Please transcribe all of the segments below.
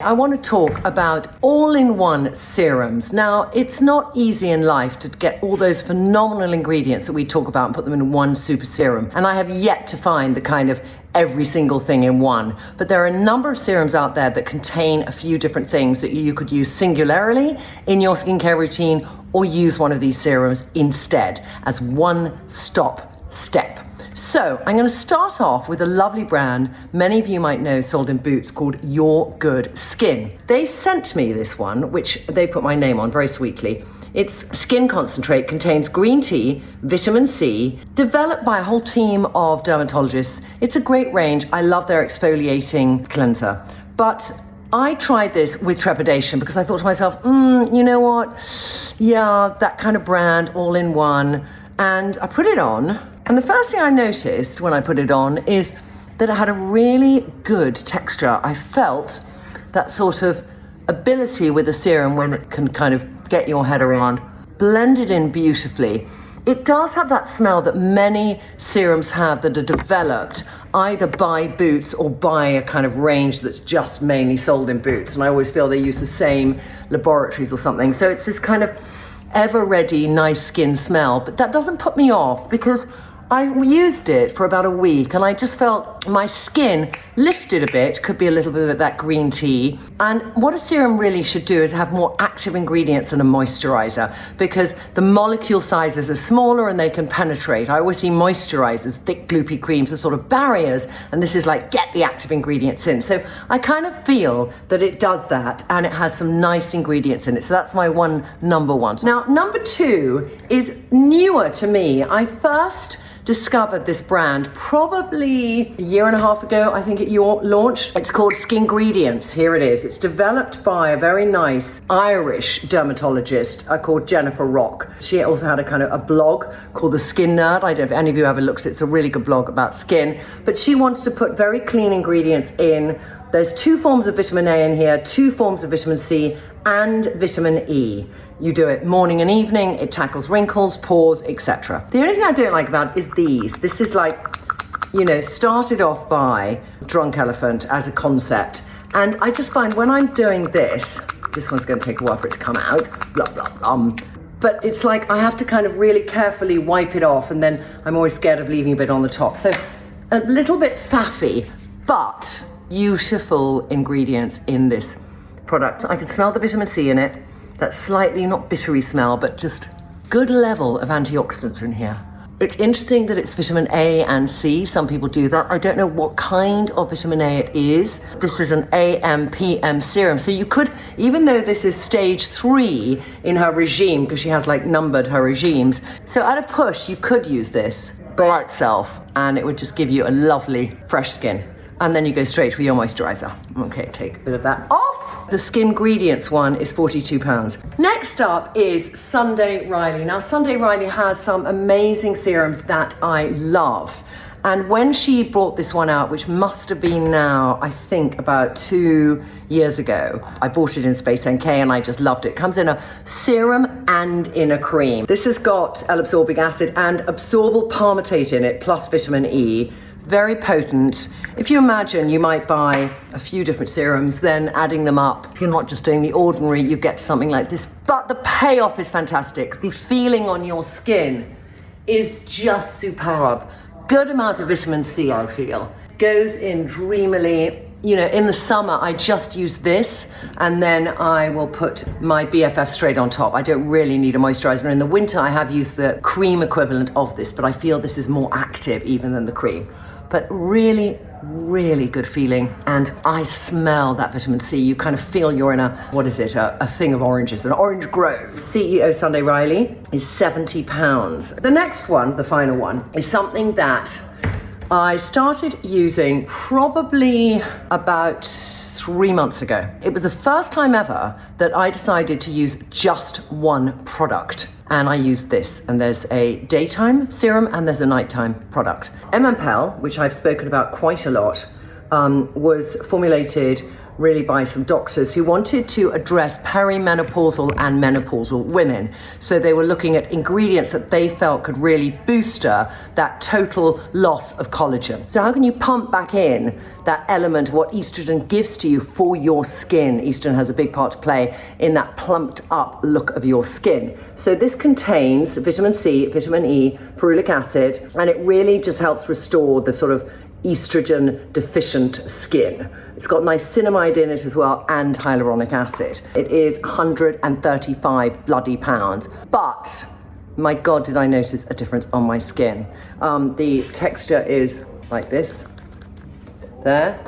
I want to talk about all-in-one serums. Now, it's not easy in life to get all those phenomenal ingredients that we talk about and put them in one super serum. And I have yet to find the kind of every single thing in one. But there are a number of serums out there that contain a few different things that you could use singularly in your skincare routine or use one of these serums instead as one-stop step. So I'm going to start off with a lovely brand many of you might know sold in Boots called Your Good Skin. They sent me this one, which they put my name on very sweetly. Its skin concentrate contains green tea, vitamin C, developed by a whole team of dermatologists. It's a great range. I love their exfoliating cleanser. But I tried this with trepidation because I thought to myself, you know what? Yeah, that kind of brand, all in one. And I put it on. And the first thing I noticed when I put it on is that it had a really good texture. I felt that sort of ability with a serum when it can kind of get your head around, blended in beautifully. It does have that smell that many serums have that are developed either by Boots or by a kind of range that's just mainly sold in Boots. And I always feel they use the same laboratories or something. So it's this kind of ever-ready, nice skin smell. But that doesn't put me off because I used it for about a week and I just felt my skin lifted a bit, could be a little bit of that green tea. And what a serum really should do is have more active ingredients than a moisturiser because the molecule sizes are smaller and they can penetrate. I always see moisturisers, thick gloopy creams as sort of barriers, and this is like get the active ingredients in. So I kind of feel that it does that and it has some nice ingredients in it. So that's my number one. Now, number two is newer to me. I first discovered this brand probably a year and a half ago, I think, at your launch. It's called Skingredients. Here it is. It's developed by a very nice Irish dermatologist called Jennifer Rock. She also had a blog called The Skin Nerd. I don't know if any of you ever looked. It's a really good blog about skin. But she wanted to put very clean ingredients in. There's 2 forms of vitamin A in here, 2 forms of vitamin C, and vitamin E. You do it morning and evening, it tackles wrinkles, pores, etc. The only thing I don't like about it is these. This is like, started off by Drunk Elephant as a concept. And I just find when I'm doing this one's going to take a while for it to come out, blah, blah, blah. But it's like I have to kind of really carefully wipe it off and then I'm always scared of leaving a bit on the top. So a little bit faffy, but beautiful ingredients in this product. I can smell the vitamin C in it. That slightly, not bittery smell, but just good level of antioxidants in here. It's interesting that it's vitamin A and C. Some people do that. I don't know what kind of vitamin A it is. This is an AM, PM serum. So you could, even though this is stage 3 in her regime, because she has numbered her regimes. So at a push, you could use this by itself and it would just give you a lovely fresh skin. And then you go straight with your moisturiser. Okay, take a bit of that off. The Skingredients one is £42. Next up is Sunday Riley. Now, Sunday Riley has some amazing serums that I love. And when she brought this one out, which must have been now, I think, about 2 years ago, I bought it in Space NK and I just loved it. It comes in a serum and in a cream. This has got L-ascorbic acid and absorbable palmitate in it, plus vitamin E. Very potent. If you imagine you might buy a few different serums, then adding them up, if you're not just doing the ordinary, you get something like this. But the payoff is fantastic. The feeling on your skin is just superb. Good amount of vitamin C, I feel. Goes in dreamily. In the summer, I just use this and then I will put my BFF straight on top. I don't really need a moisturizer. In the winter, I have used the cream equivalent of this, but I feel this is more active even than the cream. But really, really good feeling. And I smell that vitamin C. You kind of feel you're in a thing of oranges, an orange grove. CEO Sunday Riley is £70. The next one, the final one, is something that I started using probably about 3 months ago. It was the first time ever that I decided to use just one product. And I used this, and there's a daytime serum and there's a nighttime product. Epelle, which I've spoken about quite a lot, was formulated really by some doctors who wanted to address perimenopausal and menopausal women. So they were looking at ingredients that they felt could really booster that total loss of collagen. So how can you pump back in that element of what estrogen gives to you for your skin? Estrogen has a big part to play in that plumped up look of your skin. So this contains vitamin C, vitamin E, ferulic acid, and it really just helps restore the sort of estrogen deficient skin. It's got niacinamide in it as well, and hyaluronic acid. It is 135 bloody pounds, but my God, did I notice a difference on my skin. The texture is like this, there.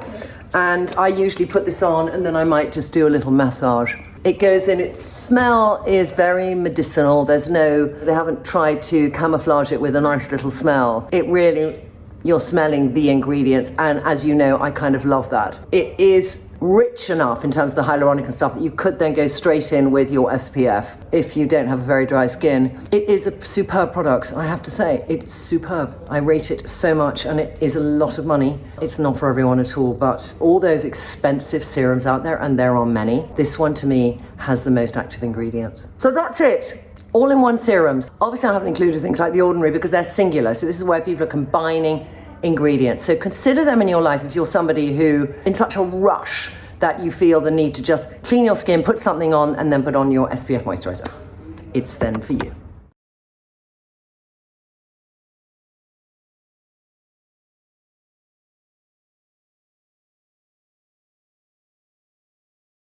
And I usually put this on and then I might just do a little massage. It goes in, its smell is very medicinal. They haven't tried to camouflage it with a nice little smell. It really, you're smelling the ingredients, and as you know, I kind of love that. It is rich enough in terms of the hyaluronic and stuff that you could then go straight in with your SPF if you don't have a very dry skin. It is a superb product, I have to say. It's superb. I rate it so much, and it is a lot of money. It's not for everyone at all, but all those expensive serums out there, and there are many, this one to me has the most active ingredients. So that's it. All-in-one serums. Obviously, I haven't included things like The Ordinary because they're singular. So this is where people are combining ingredients. So consider them in your life if you're somebody who, in such a rush that you feel the need to just clean your skin, put something on, and then put on your SPF moisturiser. It's then for you.